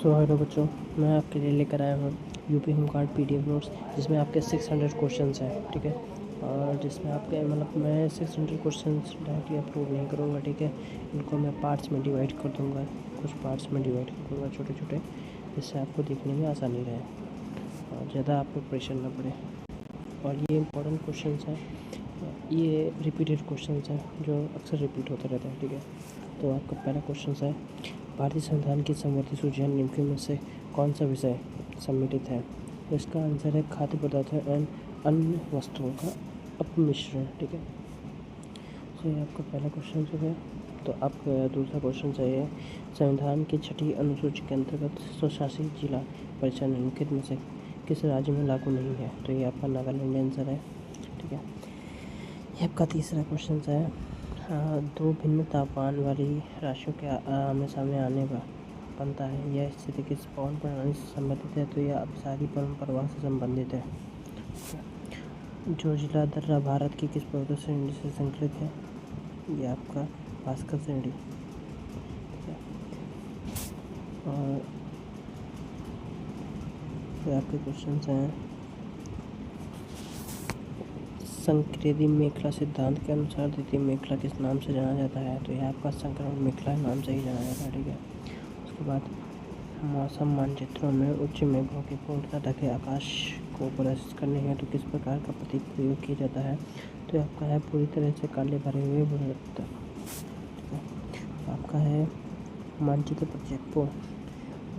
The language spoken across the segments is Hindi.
सो हेलो बच्चों, मैं आपके लिए लेकर आया हूँ UP home guard PDF notes, जिसमें आपके 600 क्वेश्चंस हैं। ठीक है, और जिसमें आपके मैं 600 क्वेश्चंस डायरेक्टली अपलोड नहीं करूँगा। ठीक है, इनको मैं पार्ट्स में डिवाइड कर दूँगा, कुछ पार्ट्स में डिवाइड कर दूँगा छोटे छोटे, जिससे आपको देखने में आसानी रहे और ज़्यादा आपको प्रेशर ना पड़े। और ये इंपॉर्टेंट क्वेश्चंस हैं, ये रिपीटेड क्वेश्चंस हैं जो अक्सर रिपीट होते रहते हैं। ठीक है, तो आपका पहला क्वेश्चन है, भारतीय संविधान की संवर्धित सूची निम्नलिखित में से कौन सा विषय सम्मिलित है? तो इसका आंसर है खाद्य पदार्थों एवं अन्य वस्तुओं का अपमिश्रण। ठीक है, तो ये आपका पहला क्वेश्चन हो गया। तो आपका दूसरा क्वेश्चन है, संविधान की 6ठी अनुसूची के अंतर्गत स्वशासित जिला परिषद निम्नलिखित में से किस राज्य में लागू नहीं है? तो ये आपका नागालैंड आंसर है। ठीक है, ये आपका तीसरा क्वेश्चन है, दो भिन्न तापमान वाली राशियों के आमने सामने आने पर बनता है, यह स्थिति किस पवन प्रणाली से संबंधित है? तो यह अभिसारी पवन प्रवाह से संबंधित है। जो जिला दर्रा भारत की किस पर्वत श्रेणी से संकलित है? ये आपका भास्कर श्रेणी। और फिर आपके क्वेश्चन हैं, संक्रेदी मेखला सिद्धांत के अनुसार द्वितीय मेखला किस नाम से जाना जाता है? तो यह आपका संक्रमण मेखला नाम से ही जाना जाता है। ठीक है, उसके बाद मौसम मानचित्रों में उच्च मेघों की पूर्णतः ढके आकाश को प्रदर्शित करने हेतु किस प्रकार का प्रतीक प्रयोग किया जाता है? तो आपका है पूरी तरह से काले भरे हुए वृत्त। ठीक है, आपका है मानचित्र प्रोजेक्ट को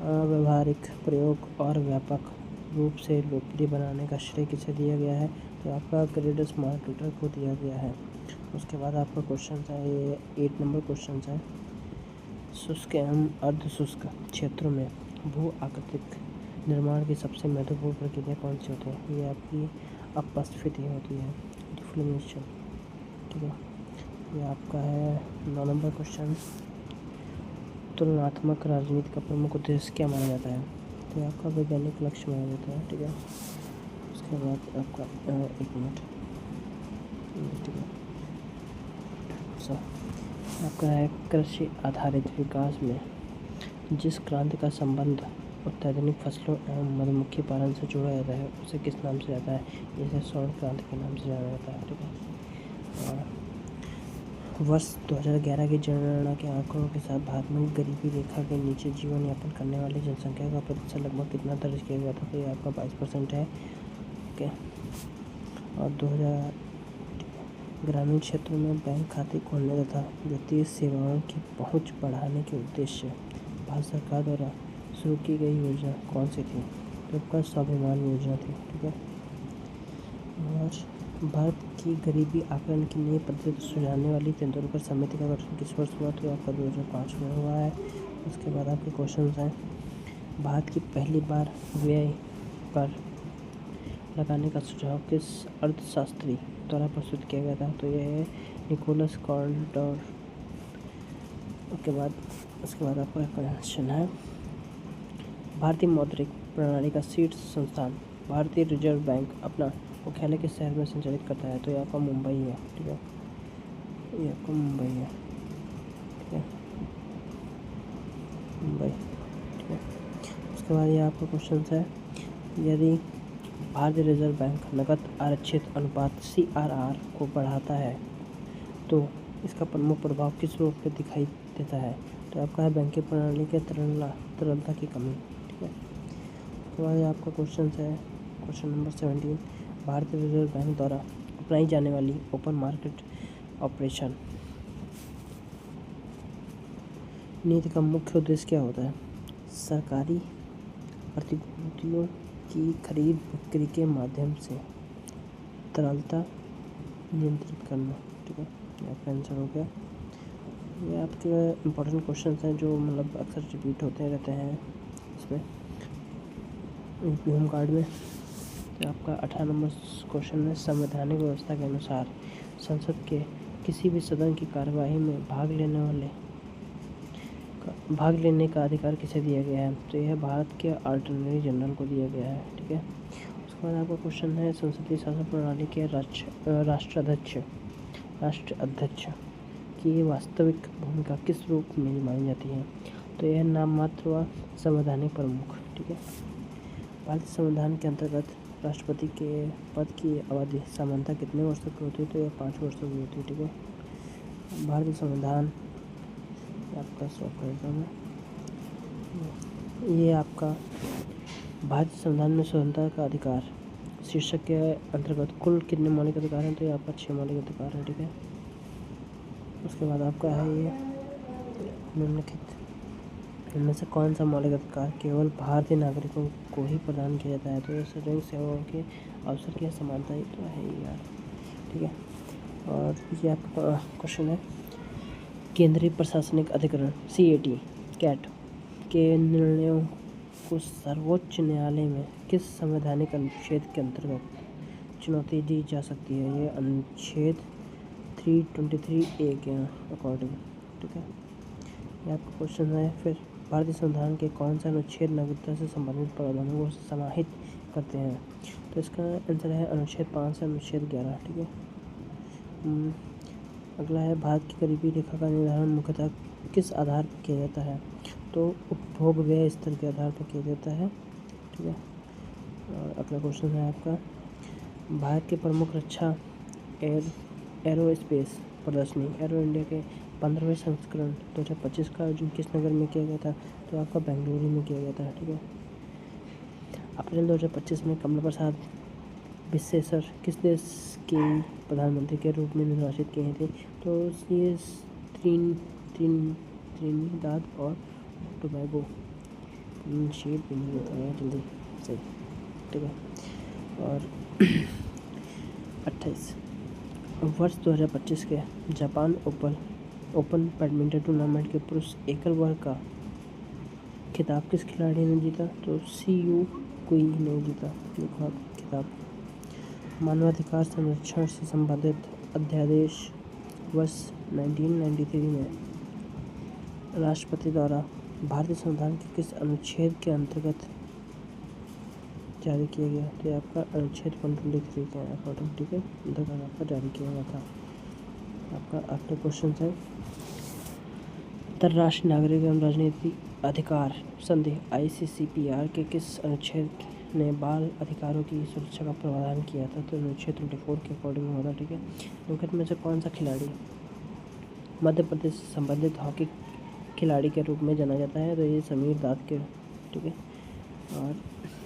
व्यावहारिक प्रयोग और व्यापक रूप से लोकप्रिय बनाने का श्रेय किसे दिया गया है? तो आपका ग्रेडस मार्केटर को दिया गया है। उसके बाद आपका क्वेश्चन है, ये 8 नंबर क्वेश्चन है, शुष्क एवं अर्ध शुष्क क्षेत्रों में भू आकृतिक निर्माण की सबसे महत्वपूर्ण प्रक्रिया कौन सी होती है? ये आपकी अपस्फीति होती है, डिफ्लेमेशन। ठीक है, ये आपका है 9 नंबर क्वेश्चन, तुलनात्मक राजनीति का प्रमुख उद्देश्य क्या माना जाता है? तो ये आपका वैज्ञानिक लक्ष्य माना जाता है। ठीक है, उसके बाद आपका 1 मिनट। ठीक है, सो आपका है कृषि आधारित विकास में जिस क्रांति का संबंध अत्याधुनिक फसलों एवं मधुमक्खी पालन से जोड़ा जाता है, उसे किस नाम से जाता है? इसे स्वर्ण क्रांति के नाम से जाना जाता है। ठीक है, और वर्ष 2011 की जनगणना के आंकड़ों के साथ भारत में गरीबी रेखा के नीचे जीवन यापन करने वाली जनसंख्या का प्रतिशत लगभग कितना दर्ज किया गया था? तो ये आपका 22% है। ओके, और 2000 ग्रामीण क्षेत्रों में बैंक खाते खोलने तथा वित्तीय सेवाओं की पहुंच बढ़ाने के उद्देश्य भारत सरकार द्वारा शुरू की गई योजना कौन सी थी? तो आपका स्वाभिमान योजना थी। ठीक है, और भारत की गरीबी आकलन की नई पद्धति सुझाने वाली तेंदुलकर समिति का गठन किस वर्ष हुआ? तो आपका 2005 में हुआ है। उसके बाद आपके क्वेश्चन हैं, भारत की पहली बार व्यय पर लगाने का सुझाव किस अर्थशास्त्री द्वारा प्रस्तुत किया गया था? तो यह है निकोलस कॉन्डोर। उसके बाद आपका क्वेश्चन है, भारतीय मौद्रिक प्रणाली का शीर्ष संस्थान भारतीय रिजर्व बैंक अपना मुख्यालय किस शहर में संचालित करता है? तो ये आपका मुंबई है। ठीक है, ये आपका मुंबई है। ठीक है, मुंबई। ठीक है, उसके बाद ये आपका क्वेश्चन है, यदि भारतीय रिजर्व बैंक नकद आरक्षित अनुपात CRR को बढ़ाता है तो इसका प्रमुख प्रभाव किस रूप में दिखाई देता है? तो आपका है बैंकिंग प्रणाली के तरलता की कमी। ठीक है, उसके बाद आपका क्वेश्चन है, क्वेश्चन नंबर 17, भारतीय रिजर्व बैंक द्वारा अपनाई जाने वाली ओपन मार्केट ऑपरेशन नीति का मुख्य उद्देश्य क्या होता है? सरकारी प्रतिभूतियों की खरीद बिक्री के माध्यम से तरलता नियंत्रित करना। ठीक है, ये आपका आंसर हो गया। ये आपके इम्पोर्टेंट क्वेश्चन हैं जो मतलब अक्सर रिपीट होते रहते हैं इसमें यूपी होम गार्ड में। तो आपका 18 नंबर क्वेश्चन में, संवैधानिक व्यवस्था के अनुसार संसद के किसी भी सदन की कार्यवाही में भाग लेने का अधिकार किसे दिया गया है? तो यह भारत के अटॉर्नी जनरल को दिया गया है। ठीक है, उसके बाद आपका क्वेश्चन है, संसदीय शासन प्रणाली के राष्ट्र अध्यक्ष की वास्तविक भूमिका किस रूप में मानी जाती है? तो यह नाम मात्र व संवैधानिक प्रमुख, ठीक है। भारतीय संविधान के अंतर्गत राष्ट्रपति के पद की अवधि सामान्यतः कितने वर्षों की होती है? तो यह 5 वर्षों की होती है, ठीक है। भारतीय संविधान आपका सॉल्व करेगा मैं, ये आपका भारतीय संविधान में स्वतंत्रता का अधिकार शीर्षक के अंतर्गत कुल कितने मौलिक अधिकार हैं? तो ये आपका 6 मौलिक अधिकार है, ठीक है। उसके बाद आपका है ये निम्नलिखित इनमें से कौन सा मौलिक अधिकार केवल भारतीय नागरिकों को ही प्रदान किया जाता है? तो ये सार्वजनिक सेवाओं के अवसर की समानता ही तो है ही यार, ठीक है। और ये आपका क्वेश्चन है, केंद्रीय प्रशासनिक अधिकरण CAT के निर्णयों को सर्वोच्च न्यायालय में किस संवैधानिक अनुच्छेद के अंतर्गत चुनौती दी जा सकती है? ये अनुच्छेद 323A के अकॉर्डिंग, ठीक है। ये आपका क्वेश्चन है। फिर भारतीय संविधान के कौन सा अनुच्छेद नागरिकता से संबंधित प्रावधानों को समाहित करते हैं? तो इसका आंसर है अनुच्छेद 5 से अनुच्छेद 11, ठीक है। अगला है, भारत की गरीबी रेखा का निर्धारण मुख्यतः किस आधार पर किया जाता है? तो उपभोग व्यय स्तर के आधार पर किया जाता है, ठीक है। और अगला क्वेश्चन है आपका, भारत के प्रमुख रक्षा एरोस्पेस प्रदर्शनी एरो इंडिया के 15वें संस्करण 2025 का आयोजन किस नगर में किया गया था? तो आपका बेंगलुरु में किया गया था, ठीक है। अप्रैल 2025 में कमला प्रसाद विश्वेश्वर किस देश के प्रधानमंत्री के रूप में निर्वाचित किए थे? तो ये त्रिनिदाद और टोबैगो, शेर भी नहीं होता है जल्दी से, ठीक है। और 28 वर्ष 2025 के जापान ओपन बैडमिंटन टूर्नामेंट के पुरुष एकल वर्ग का खिताब किस खिलाड़ी ने जीता? तो CU कुई ने जीता खिताब। मानवाधिकार संरक्षण से संबंधित अध्यादेश वर्ष 1993 में राष्ट्रपति द्वारा भारतीय संविधान के किस अनुच्छेद के अंतर्गत जारी किया गया? तो आपका अनुच्छेद 123 के अकॉर्डिंग, ठीक है, अंतर्गत आपका जारी किया गया था। आपका अगला क्वेश्चन है, अंतर्राष्ट्रीय नागरिक एवं राजनीतिक अधिकार संधि ICCPR के किस अनुच्छेद ने बाल अधिकारों की सुरक्षा का प्रावधान किया था? तो अनुच्छेद 24 के अकॉर्डिंग हुआ था, ठीक है। निम्नलिखित में से कौन सा खिलाड़ी मध्य प्रदेश से संबंधित हॉकी खिलाड़ी के रूप में जाना जाता है? तो ये समीर दाद के, ठीक है। और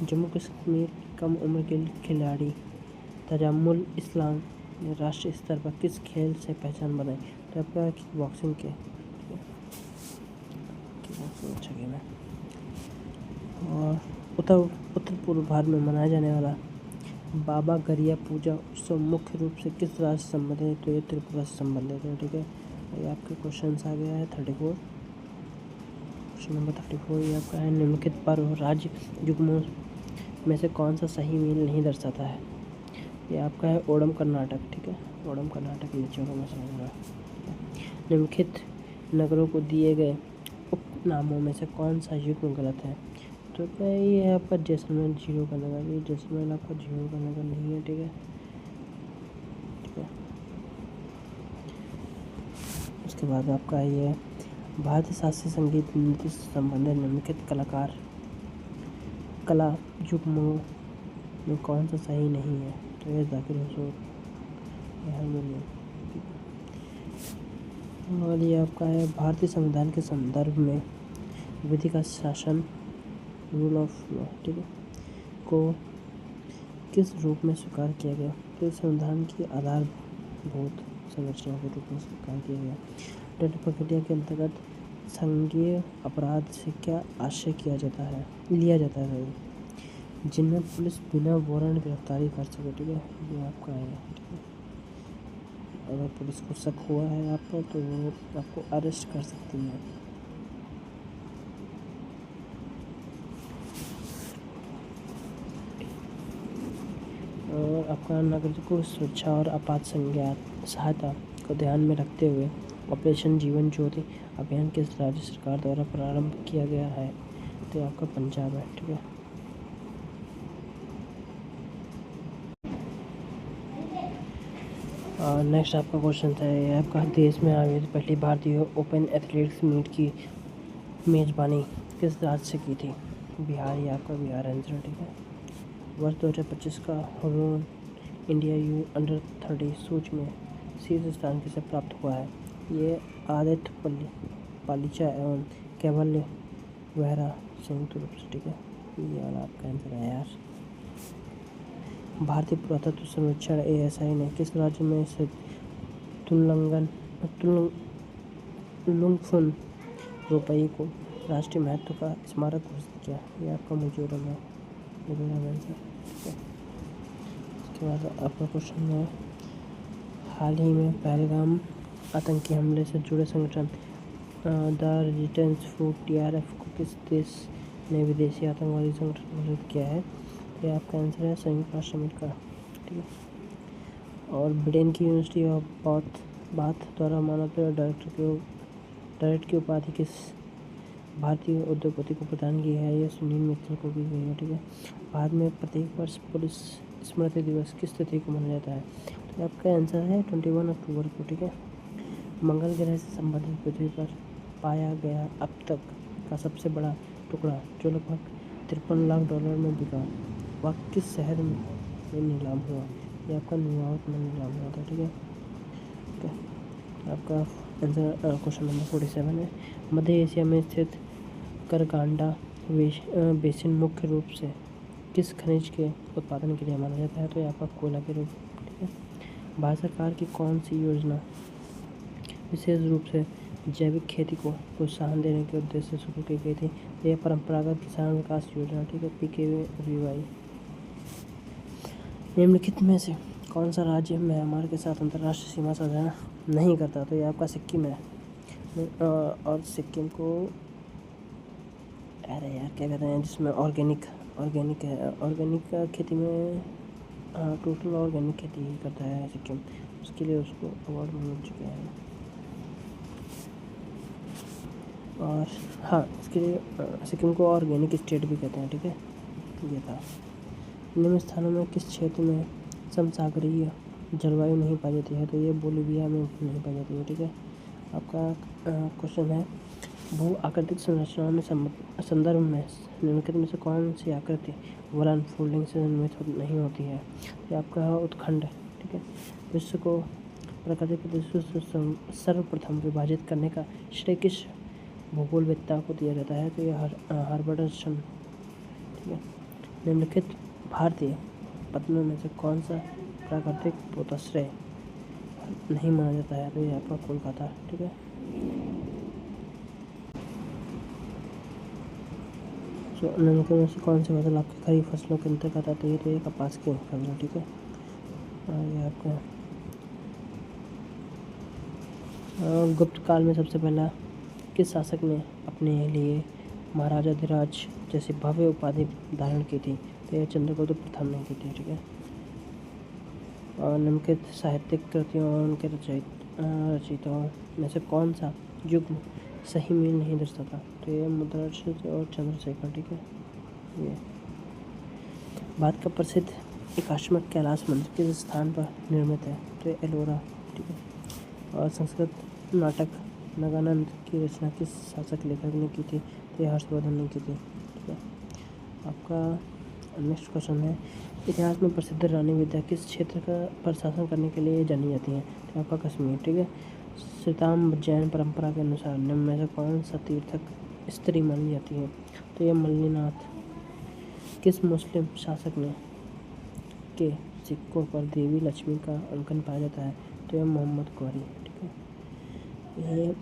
जम्मू कश्मीर कम उम्र के खिलाड़ी तजामुल इस्लाम ने राष्ट्रीय स्तर पर किस खेल से पहचान बनाई? तो आपका बॉक्सिंग के, अच्छा गेम है। और उत्तर पूर्व भारत में मनाया जाने वाला बाबा गरिया पूजा उत्सव मुख्य रूप से किस राज्य से संबंधित है? तो ये त्रिपुरा से संबंधित है, ठीक है। ये आपके क्वेश्चन आ गया है 34, क्वेश्चन नंबर 34। ये आपका है, निम्नलिखित पर्व राज्य युग्मों में से कौन सा सही मेल नहीं दर्शाता है? ये आपका है ओणम कर्नाटक, ठीक है। ओणम कर्नाटक नीचे में समझ रहा है। निम्नलिखित नगरों को दिए गए उपनामों में से कौन सा युग्म गलत है? तो क्या ये है आपका जैसलमेर जीरो का नगर, ये जैसलमेर आपका जीरो का नगर नहीं है, ठीक है, ठीक है। उसके बाद आपका ये भारतीय शास्त्रीय संगीत नृत्य से संबंधित निम्नलिखित कला युग्मों में कौन सा सही नहीं है? तो ये जाकिर हुसैन, और ये आपका है भारतीय संविधान के संदर्भ में विधि का शासन रूल ऑफ लॉ, ठीक है, को किस रूप में स्वीकार किया गया? तो संविधान की आधारभूत संरचना के रूप में स्वीकार किया गया। दंड प्रक्रिया के अंतर्गत संज्ञेय अपराध से क्या आशय लिया जाता है जिनमें पुलिस बिना वारंट गिरफ्तारी कर सके, ठीक है। ये आपका है, ठीक है। अगर पुलिस को शक हुआ है आप पर तो वो आपको अरेस्ट कर सकती है। और आपका नागरिकों की सुरक्षा और आपात सहायता को ध्यान में रखते हुए ऑपरेशन जीवन ज्योति अभियान किस राज्य सरकार द्वारा प्रारंभ किया गया है? तो आपका पंजाब है, ठीक है। नेक्स्ट आपका क्वेश्चन है, आपका देश में आयोजित पहली भारतीय ओपन एथलेटिक्स मीट की मेज़बानी किस राज्य से की थी? बिहार, या आपका बिहार आंसर, ठीक है। वर्ष 2025 का रोन इंडिया यू अंडर 30 सूची में शीर्ष स्थान किसे प्राप्त हुआ है? ये आदित्य पालीचा एवं कैवल्य वहरा संयुक्त रूप से, ठीक है। ये वाला आपका आंसर है यार। भारतीय पुरातत्व सर्वेक्षण ASI ने किस राज्य में स्थित लुंगफुन रोपई को राष्ट्रीय महत्व का स्मारक घोषित किया? ये आपका मिजोरम है, मिजोरम आंसर, ठीक है। इसके बाद आपका क्वेश्चन है, हाल ही में पहलगाम आतंकी हमले से जुड़े संगठन द रेजिस्टेंस फ्रंट TRF को किस देश ने विदेशी आतंकवादी संगठन घोषित किया है? ये आपका आंसर है संयुक्त राष्ट्र अमेरिका, ठीक है। और ब्रिटेन की यूनिवर्सिटी ऑफ बाथ द्वारा मानद डायरेक्टर की उपाधि किस भारतीय उद्योगपति को प्रदान की है? यह सुनील मित्तल को की गई है, ठीक है। भारत में प्रत्येक वर्ष पुलिस स्मृति दिवस किस तिथि को मनाया जाता है? तो आपका आंसर है 21 अक्टूबर को, ठीक है। मंगल ग्रह से संबंधित पृथ्वी पर पाया गया अब तक का सबसे बड़ा टुकड़ा जो लगभग $53 लाख में बिका, वह किस शहर में नीलाम हुआ? ये आपका न्यूयॉर्क में नीलाम हुआ था, ठीक है। आपका आंसर क्वेश्चन नंबर 47 है, मध्य एशिया में स्थित करगांडा बेसिन मुख्य रूप से किस खनिज के उत्पादन के लिए माना जाता है? तो ये आपका कोयला के रूप, ठीक है। भारत सरकार की कौन सी योजना विशेष रूप से जैविक खेती को प्रोत्साहन देने के उद्देश्य से शुरू की गई थी? यह परंपरागत किसान विकास योजना, ठीक है, PKVY। निम्नलिखित में से कौन सा राज्य म्यांमार के साथ अंतर्राष्ट्रीय सीमा साझा नहीं करता? तो ये आपका सिक्किम है। और सिक्किम को, अरे यार क्या कहते हैं, जिसमें ऑर्गेनिक है, ऑर्गेनिक खेती में टोटल ऑर्गेनिक खेती ही करता है सिक्किम, उसके लिए उसको अवार्ड मिल चुके हैं। और हाँ, इसके लिए सिक्किम को ऑर्गेनिक स्टेट भी कहते हैं, ठीक है। ये था। निम्न स्थानों में किस क्षेत्र में समसागरीय जलवायु नहीं पाई जाती है? तो ये बोलिविया में नहीं पाई जाती है, ठीक है। आपका क्वेश्चन है, भू आकृतिक संरचनाओं में संदर्भ में निम्नलिखित में से कौन सी आकृति वल अनफोल्डिंग से निर्मित नहीं होती है? ये आपका उत्खंड, ठीक है। विश्व को प्राकृतिक प्रदेशों से सर्वप्रथम विभाजित करने का श्रेय किस भूगोलवेत्ता को दिया जाता है? तो ये हर्बर्टसन, ठीक है। निम्नलिखित भारतीय पत्तनों में से कौन सा प्राकृतिक पोताश्रय नहीं माना जाता है? तो ये आपका कोलकाता, ठीक है। निम्नलिखित में से कौन सी फसल आपकी खरीफ फसलों के अंतर्गत आती है? तो ये कपास की फसल, ठीक है। ये आपका गुप्त काल में सबसे पहला किस शासक ने अपने लिए महाराजाधिराज जैसी भव्य उपाधि धारण की थी? तो यह चंद्रगुप्त प्रथम ने की थी, ठीक है। और निम्नलिखित साहित्यिक कृतियों और उनके रचयिताओं में से कौन सा युग्म सही मेल नहीं दर्शाता? तो ये मुद्राक्षर और चंद्रशेखर, ठीक है। ये भारत का प्रसिद्ध एकाश्मक कैलाश मंदिर किस स्थान पर निर्मित है? तो ये एलोरा, ठीक है। और संस्कृत नाटक नगानंद की रचना किस शासक लेखक ने की थी? तो ये हर्षवर्धन ने की थी, ठीक है। आपका नेक्स्ट क्वेश्चन है, इतिहास में प्रसिद्ध रानी विद्या किस क्षेत्र का पर शासन करने के लिए जानी जाती है? तो आपका कश्मीर, ठीक है। श्वेतांबर जैन परंपरा के अनुसार निम्न में से कौन सा तीर्थक स्त्री मानी जाती है? तो यह मल्लिनाथ। किस मुस्लिम शासक ने के सिक्कों पर देवी लक्ष्मी का अंकन पाया जाता है? तो यह मोहम्मद गौरी, ठीक है। ये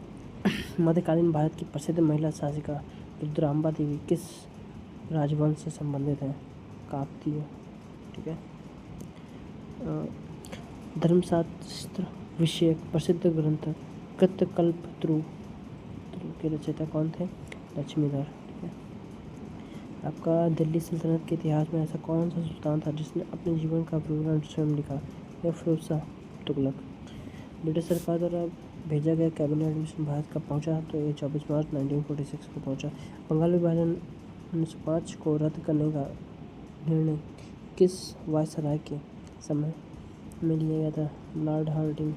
मध्यकालीन भारत की प्रसिद्ध महिला शासिका रुद्रांबा देवी किस राजवंश से संबंधित है? काकतीय, ठीक है। धर्मशास्त्र विषयक प्रसिद्ध ग्रंथ कृतकल्पत्रु के रचयिता कौन थे? लक्ष्मीधर, ठीक है। आपका दिल्ली सल्तनत के इतिहास में ऐसा कौन सा सुल्तान था जिसने अपने जीवन का विवरण स्वयं लिखा? यह फिरोज शाह तुगलक। ब्रिटिश सरकार द्वारा भेजा गया कैबिनेट मिशन भारत कब पहुंचा? तो ये 24 मार्च 1946 को पहुंचा। बंगाल विभाजन 1905 को रद्द करने का निर्णय किस वायसराय के समय में लिया गया था? लॉर्ड हार्डिंग,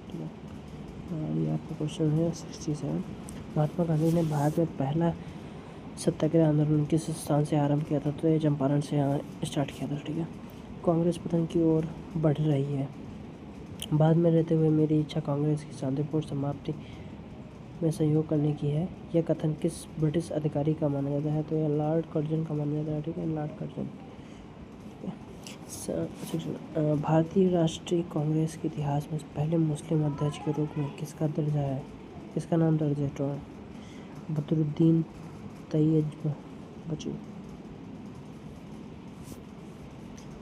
ठीक है। ये आपका क्वेश्चन है 67। महात्मा गांधी ने भारत में पहला सत्याग्रह आंदोलन किस स्थान से आरंभ किया था? तो ये चंपारण से यहाँ स्टार्ट किया था, ठीक है। कांग्रेस पतन की ओर बढ़ रही है। बाद में रहते हुए मेरी इच्छा कांग्रेस की शांतिपूर्ण समाप्ति में सहयोग करने की है। यह कथन किस ब्रिटिश अधिकारी का माना जाता है? तो यह लॉर्ड कर्जन का माना जाता है, ठीक है, लॉर्ड कर्जन। भारतीय राष्ट्रीय कांग्रेस के इतिहास में पहले मुस्लिम अध्यक्ष के रूप में किसका दर्जा है, किसका नाम दर्ज है? तो बदरुद्दीन तैयब बची।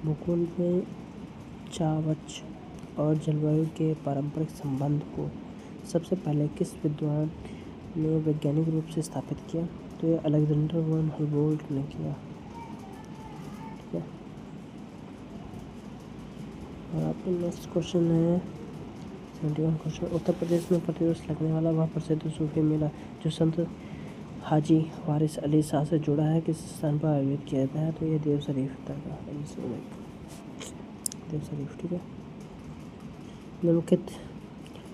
भूगोल में चावच और जलवायु के पारंपरिक संबंध को सबसे पहले किस विद्वान ने वैज्ञानिक रूप से स्थापित किया? तो ये अलेक्जेंडर वन humboldt ने किया, ठीक है। और आपका नेक्स्ट क्वेश्चन है 71 क्वेश्चन। उत्तर प्रदेश में प्रतिवर्ष लगने वाला वह प्रसिद्ध सूफी मेला जो संत हाजी वारिस अली शाह से जुड़ा है किस स्थान पर आयोजित किया जाता है? तो ये देव शरीफ दरगाह, देव शरीफ, ठीक है। निम्नलिखित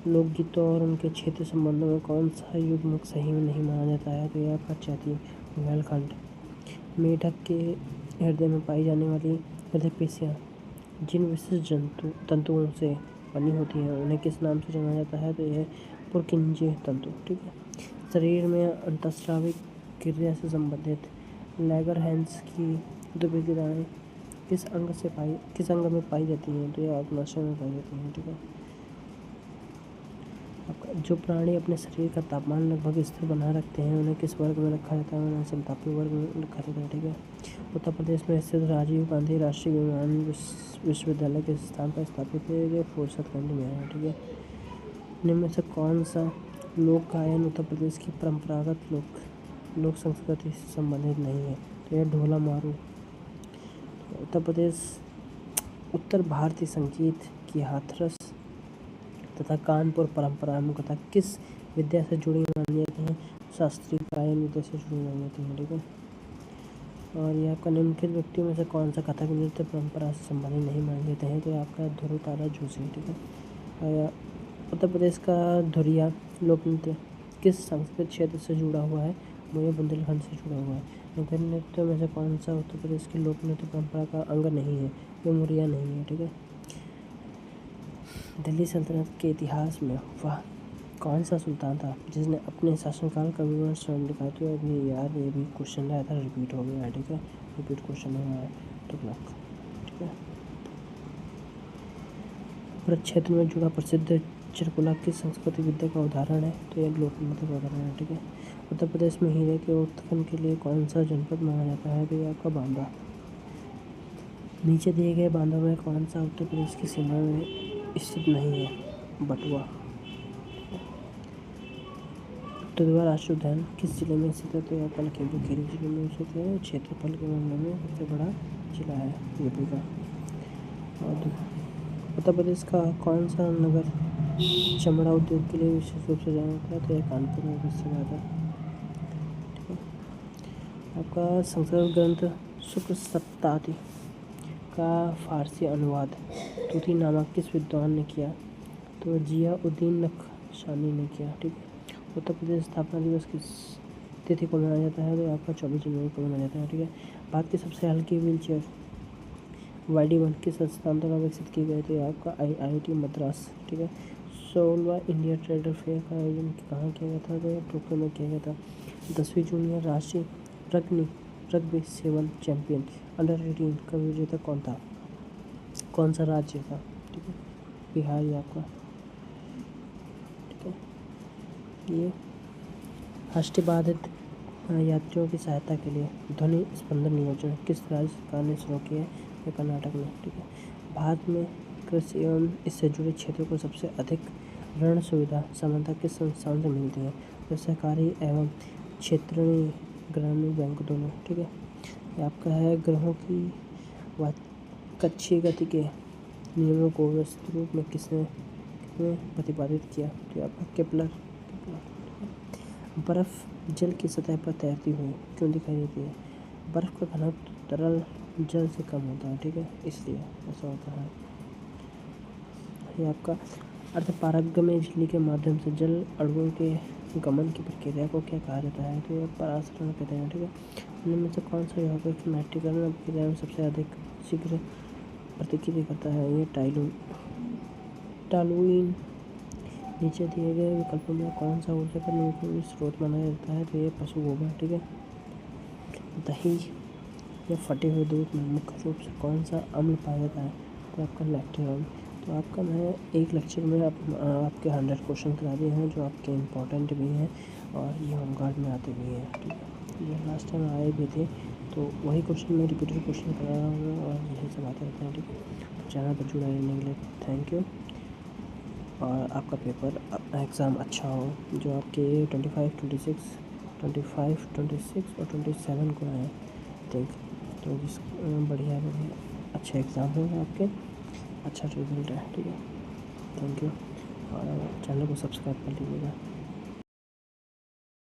लोकगीतों और उनके क्षेत्र संबंधों में कौन सा युग्मक सही में नहीं माना जाता है? तो यह आपका चैती बुंदेलखंड। मेढक के हृदय में पाई जाने वाली हृदय पेशियाँ जिन विशिष्ट तंतुओं से बनी होती हैं उन्हें किस नाम से जाना जाता है? तो यह पुरकिंजे तंतु, ठीक है। शरीर में अंतःस्रावी क्रिया से संबंधित लैगरहैंस की दुविधाएं किस अंग में पाई जाती हैं? तो यह आग्नेयाशय में पाई जाती हैं, ठीक है। जो प्राणी अपने शरीर का तापमान लगभग स्थिर बनाए रखते हैं उन्हें किस वर्ग में रखा जाता है? उन्हें समतापी वर्ग में रखा जाता है, ठीक है। उत्तर प्रदेश में स्थित राजीव गांधी राष्ट्रीय विज्ञान विश्वविद्यालय के स्थान पर स्थापित है जो फुर्सतगंज में है, ठीक है। निम्न में से कौन सा लोक गायन उत्तर प्रदेश की परंपरागत लोक संस्कृति से संबंधित नहीं है? तो यह ढोला मारू। उत्तर भारतीय संगीत की हाथरस तथा कानपुर परंपरा मुख्यतः किस विद्या से जुड़ी मानी जाती हैं? शास्त्रीय गायन विद्या से जुड़ी मानी जाती हैं, ठीक है। और ये आपका निम्नलिखित व्यक्तियों में से कौन सा कथक नृत्य परंपरा से संबंधित नहीं माने जाते हैं? तो आपका ध्रुवतारा जोशी, ठीक है। और उत्तर प्रदेश का धुरिया लोक नृत्य किस सांस्कृतिक क्षेत्र से जुड़ा हुआ है? वो बुंदेलखंड से जुड़ा हुआ है। नगर नृत्य में से कौन सा उत्तर प्रदेश की लोक नृत्य परंपरा का अंग नहीं है? ये मुरिया नहीं है, ठीक है। दिल्ली सल्तनत के इतिहास में वह कौन सा सुल्तान था जिसने अपने शासनकाल का विवरण स्वयं लिखा? तो अभी यार ये भी क्वेश्चन आया था, रिपीट हो गया है, ठीक है। रिपीट क्वेश्चन हुआ है, तुगलक, ठीक है। ब्रज क्षेत्र में जुड़ा प्रसिद्ध चिरकुला किस संस्कृति विद्या का उदाहरण है? तो यह लोक नृत्य का उदाहरण है, ठीक है। उत्तर प्रदेश में हीरे के उत्खनन के लिए कौन सा जनपद माना जाता है? तो यह आपका बांदा। नीचे दिए गए बांधों में कौन सा उत्तर प्रदेश की सीमा में स्थित नहीं है? बटुआ। दुधवा राष्ट्रीय उद्यान किस जिले में स्थित है? तो यह लखीमपुर खीरी जिले में स्थित है। क्षेत्रफल के मामले में सबसे बड़ा जिला है यूपी का। और उत्तर प्रदेश का कौन सा नगर चमड़ा उद्योग के लिए विशेष रूप से जाना जाता है? तो यह कानपुर में सबसे ज़्यादा, ठीक है। आपका संस्कृत ग्रंथ शुक्ल सप्ताति का फारसी अनुवाद तूती नामक किस विद्वान ने किया? तो जिया-उद-दीन नक्शबंदी ने किया, ठीक है। उत्तर प्रदेश स्थापना दिवस किस तिथि को मनाया जाता है? तो आपका 24 जनवरी को मनाया जाता है, ठीक है। भारत की सबसे हल्की व्हील चेयर YD1 किस संस्थान द्वारा विकसित की गई? तो आपका IIT मद्रास, ठीक है। 16वां इंडिया ट्रेडर फेयर का आयोजन कहाँ किया गया था? तो टोक्यो में किया गया था। 10वीं जूनियर राष्ट्रीय रग्बी 7 चैंपियन अंडर-18 का विजेता कौन था? कौन सा राज्य था? ठीक है, बिहार ही आपका, ठीक है। ये दृष्टिबाधित यात्रियों की सहायता के लिए ध्वनि स्पंदन योजना किस राज्य सरकार ने शुरू की है? ये कर्नाटक में, ठीक है। भारत में कृषि एवं इससे जुड़े क्षेत्रों को सबसे अधिक ऋण सुविधा सामान्यतः किस संस्थान से मिलती है? तो सहकारी एवं क्षेत्रीय ग्रामीण बैंक दोनों, ठीक है। ये आपका है ग्रहों की कक्षीय गति के नियमों को व्यवस्थित रूप में किसने प्रतिपादित किया? तो आपका केपलर। बर्फ़ जल की सतह पर तैरती हुई क्यों दिखाई देती है? बर्फ़ का घनत्व तरल जल से कम होता है, ठीक है, इसलिए ऐसा होता है। ये आपका अर्धपारगम्य झिल्ली के माध्यम से जल अणुओं के गमन की प्रक्रिया को क्या कहा जाता है? तो ये परासरण कहते हैं, ठीक है। इनमें से कौन सा यौगिक नाइट्रीकरण प्रक्रिया में सबसे अधिक शीघ्र प्रतिक्रिया करता है? ये टॉलुइन। नीचे दिए गए विकल्पों में कौन सा ऊर्जा का न्यूट्रल स्रोत माना जाता है? तो ये पशु गोबर, ठीक है। दही या फटे हुए दूध में मुख्य रूप से कौन सा अम्ल पाया जाता है? तो आपका लैक्टोन। तो आपका मैं एक लेक्चर में आपके 100 क्वेश्चन करा दिए हैं जो आपके इम्पोर्टेंट भी हैं और ये होमगार्ड में आते भी हैं, ठीक है। ये लास्ट टाइम आए भी थे, तो वही क्वेश्चन मैं रिपीटेड क्वेश्चन करा रहा हूँ और यही सब आते रहते हैं, ठीक है। तो चैनल पर जुड़े रहने के लिए थैंक यू। और आपका पेपर एग्ज़ाम अच्छा हो, जो आपके 25, 26 और 27 को आए, ठीक। तो बढ़िया अच्छे एग्ज़ाम हो आपके, अच्छा रिजल्ट है, ठीक है। Thank you. और चैनल को सब्सक्राइब कर लीजिएगा।